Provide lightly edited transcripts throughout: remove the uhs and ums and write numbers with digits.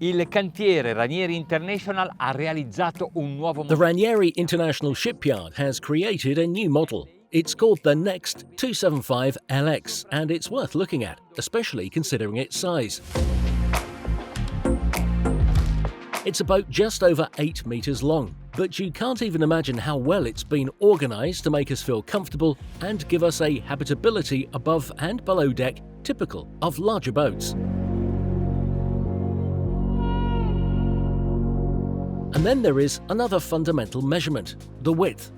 Il cantiere Ranieri International ha realizzato un nuovo The Ranieri International Shipyard has created a new model. It's called the Next 275 LX, and it's worth looking at, especially considering its size. It's a boat just over 8 meters long, but you can't even imagine how well it's been organized to make us feel comfortable and give us a habitability above and below deck typical of larger boats. And then there is another fundamental measurement, the width.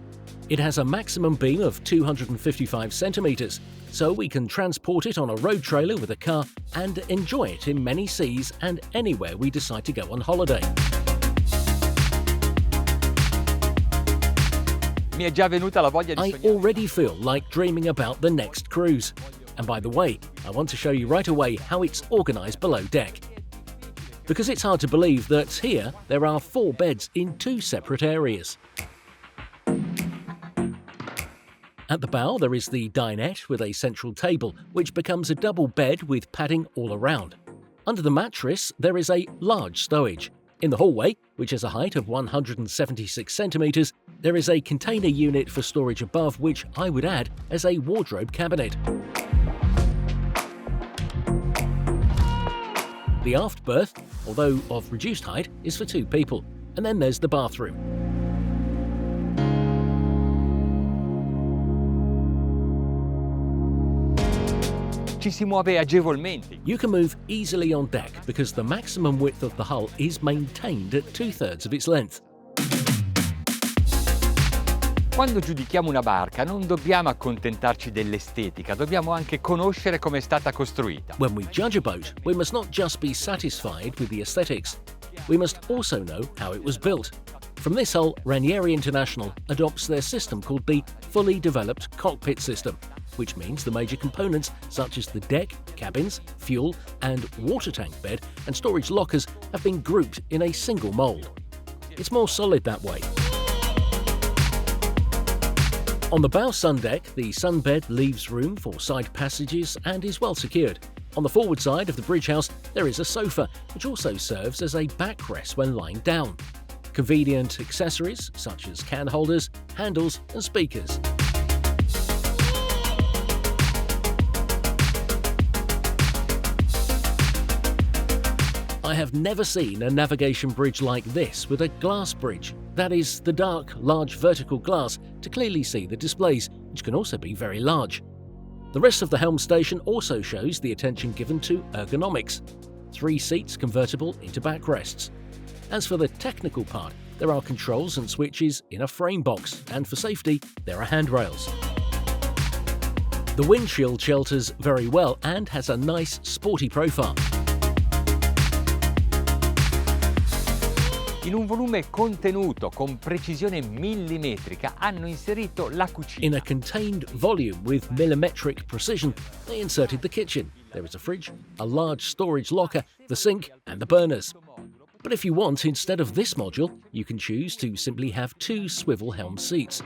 It has a maximum beam of 255 centimeters, so we can transport it on a road trailer with a car and enjoy it in many seas and anywhere we decide to go on holiday. I already feel like dreaming about the next cruise. And by the way, I want to show you right away how it's organized below deck. Because it's hard to believe that here there are 4 beds in 2 separate areas. At the bow there is the dinette with a central table, which becomes a double bed with padding all around. Under the mattress there is a large stowage. In the hallway, which has a height of 176 centimeters, there is a container unit for storage above, which I would add as a wardrobe cabinet. The aft berth, although of reduced height, is for 2 people. And then there's the bathroom. Ci si muove agevolmente. You can move easily on deck because the maximum width of the hull is maintained at 2/3 of its length. Quando giudichiamo una barca non dobbiamo accontentarci dell'estetica, dobbiamo anche conoscere come è stata costruita. When we judge a boat, we must not just be satisfied with the aesthetics. We must also know how it was built. From this hull, Ranieri International adopts their system called the Fully Developed Cockpit System, which means the major components such as the deck, cabins, fuel and water tank bed and storage lockers have been grouped in a single mould. It's more solid that way. On the bow sun deck, the sunbed leaves room for side passages and is well secured. On the forward side of the bridge house, there is a sofa, which also serves as a backrest when lying down. Convenient accessories such as can holders, handles and speakers. I have never seen a navigation bridge like this with a glass bridge. That is, the dark, large vertical glass to clearly see the displays, which can also be very large. The rest of the helm station also shows the attention given to ergonomics. 3 seats convertible into backrests. As for the technical part, there are controls and switches in a frame box, and for safety, there are handrails. The windshield shelters very well and has a nice sporty profile. In un volume contenuto con precisione millimetrica hanno inserito la cucina. In a contained volume with millimetric precision, they inserted the kitchen. There is a fridge, a large storage locker, the sink and the burners. But if you want, instead of this module, you can choose to simply have 2 swivel helm seats.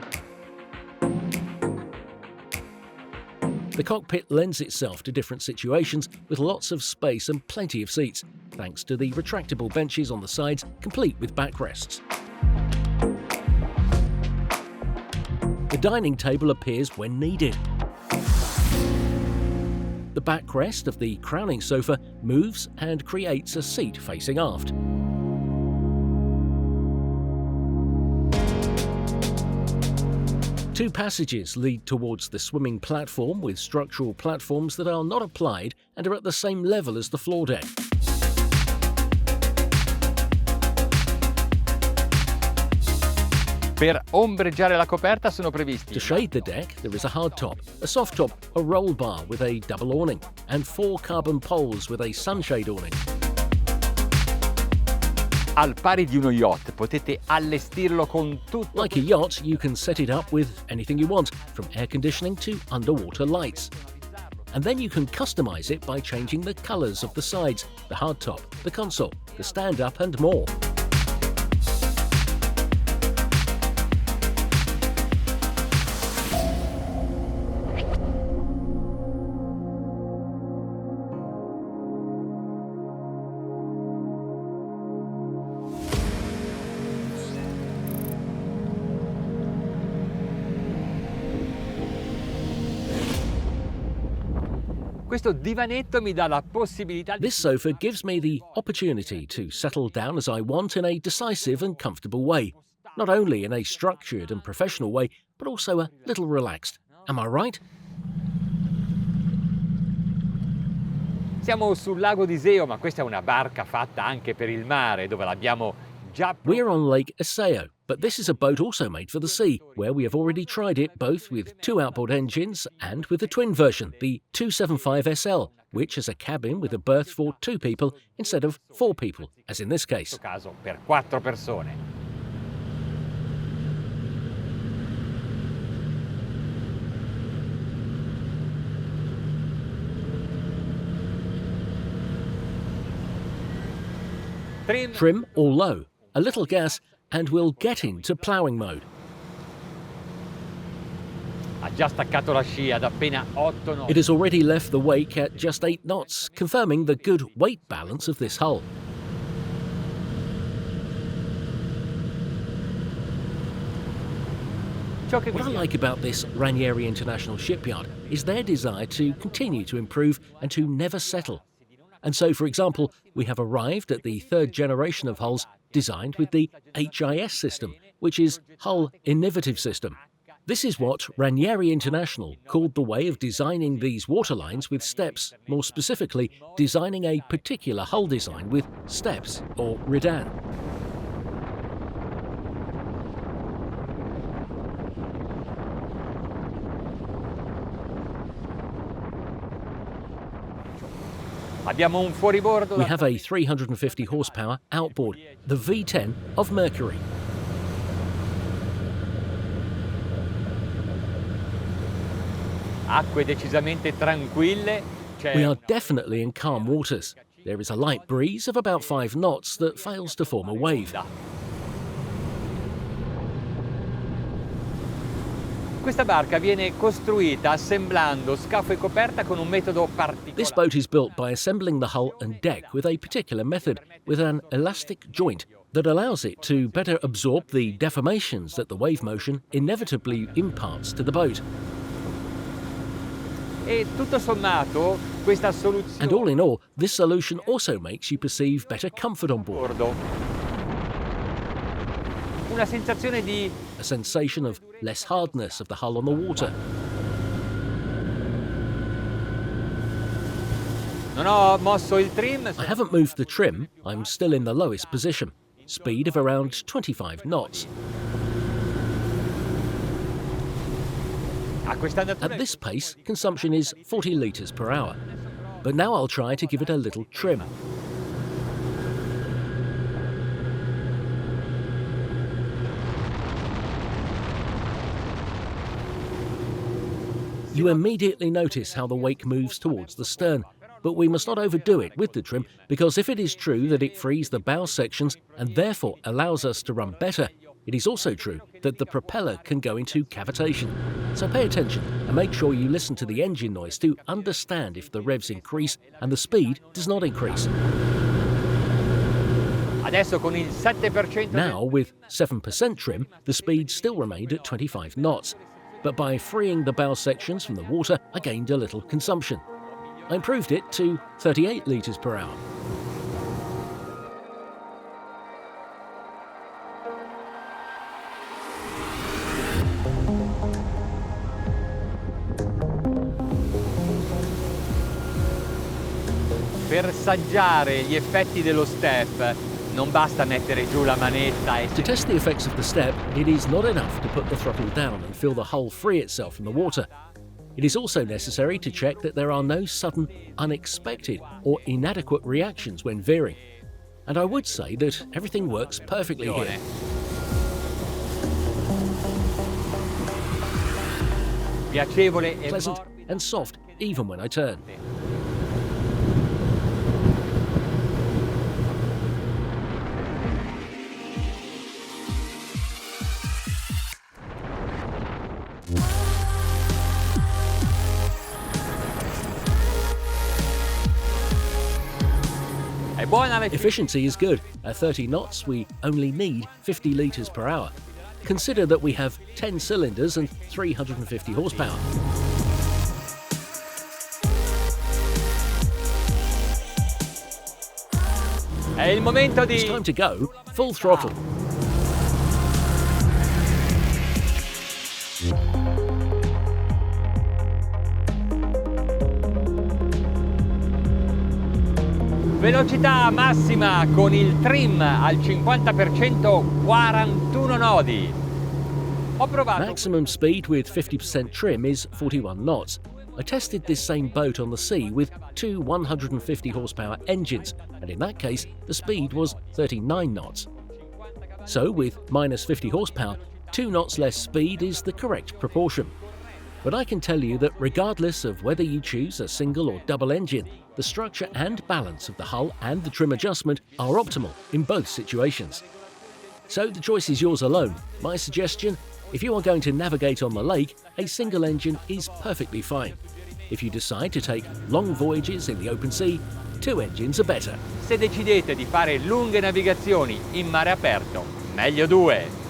The cockpit lends itself to different situations with lots of space and plenty of seats, thanks to the retractable benches on the sides, complete with backrests. The dining table appears when needed. The backrest of the crowning sofa moves and creates a seat facing aft. Two passages lead towards the swimming platform with structural platforms that are not applied and are at the same level as the floor deck. Per ombreggiare la coperta sono previsti. To shade the deck, there is a hard top, a soft top, a roll bar with a double awning, and 4 carbon poles with a sunshade awning. Al pari di uno yacht, potete allestirlo con tutto. Like a yacht, you can set it up with anything you want, from air conditioning to underwater lights. And then you can customize it by changing the colors of the sides, the hardtop, the console, the stand-up and more. Questo divanetto mi dà la possibilità di... This sofa gives me the opportunity to settle down as I want in a decisive and comfortable way, not only in a structured and professional way, but also a little relaxed. Am I right? Siamo sul lago di Iseo, ma questa è una barca fatta anche per il mare, dove l'abbiamo già... We're on Lake Iseo, but this is a boat also made for the sea, where we have already tried it both with 2 outboard engines and with the twin version, the 275SL, which has a cabin with a berth for 2 people instead of 4 people, as in this case. In questo caso per 4 persone. Trim or low, a little gas, and we'll get into ploughing mode. Ha già staccato la scia ad appena 8 knots. It has already left the wake at just 8 knots, confirming the good weight balance of this hull. What I like about this Ranieri International shipyard is their desire to continue to improve and to never settle. And so, for example, we have arrived at the 3rd generation of hulls designed with the HIS system, which is Hull Innovative System. This is what Ranieri International called the way of designing these waterlines with steps, more specifically, designing a particular hull design with steps, or redan. We have a 350 horsepower outboard, the V10 of Mercury. Acque decisamente tranquille. We are definitely in calm waters. There is a light breeze of about 5 knots that fails to form a wave. Questa barca viene costruita assemblando scafo e coperta con un metodo particolare. This boat is built by assembling the hull and deck with a particular method, with an elastic joint that allows it to better absorb the deformations that the wave motion inevitably imparts to the boat. E tutto sommato, questa soluzione... And all in all, this solution also makes you perceive better comfort on board. Una sensazione di... A sensation of less hardness of the hull on the water. Non ho mosso il trim. I haven't moved the trim, I'm still in the lowest position. Speed of around 25 knots. At this pace, consumption is 40 litres per hour. But now I'll try to give it a little trim. You immediately notice how the wake moves towards the stern, but we must not overdo it with the trim, because if it is true that it frees the bow sections and therefore allows us to run better, it is also true that the propeller can go into cavitation. So pay attention and make sure you listen to the engine noise to understand if the revs increase and the speed does not increase. Now, with 7% trim, the speed still remained at 25 knots. But by freeing the bow sections from the water, I gained a little consumption. I improved it to 38 litres per hour. Per saggiare gli effetti dello step, non basta mettere giù la manetta e... To test the effects of the step, it is not enough to put the throttle down and feel the hull free itself from the water. It is also necessary to check that there are no sudden, unexpected or inadequate reactions when veering. And I would say that everything works perfectly here. Piacevole e pleasant and soft even when I turn. Efficiency is good. At 30 knots, we only need 50 litres per hour. Consider that we have 10 cylinders and 350 horsepower. È il momento It's di... time to go full throttle. Velocità massima con il trim al 50%, 41 nodi. Ho provato... Maximum speed with 50% trim is 41 knots. I tested this same boat on the sea with two 150 horsepower engines, and in that case the speed was 39 knots. So with minus 50 horsepower, 2 knots less speed is the correct proportion. But I can tell you that regardless of whether you choose a single or double engine, the structure and balance of the hull and the trim adjustment are optimal in both situations. So the choice is yours alone. My suggestion, if you are going to navigate on the lake, a single engine is perfectly fine. If you decide to take long voyages in the open sea, 2 engines are better. Se decidete di fare lunghe navigazioni in mare aperto, meglio 2.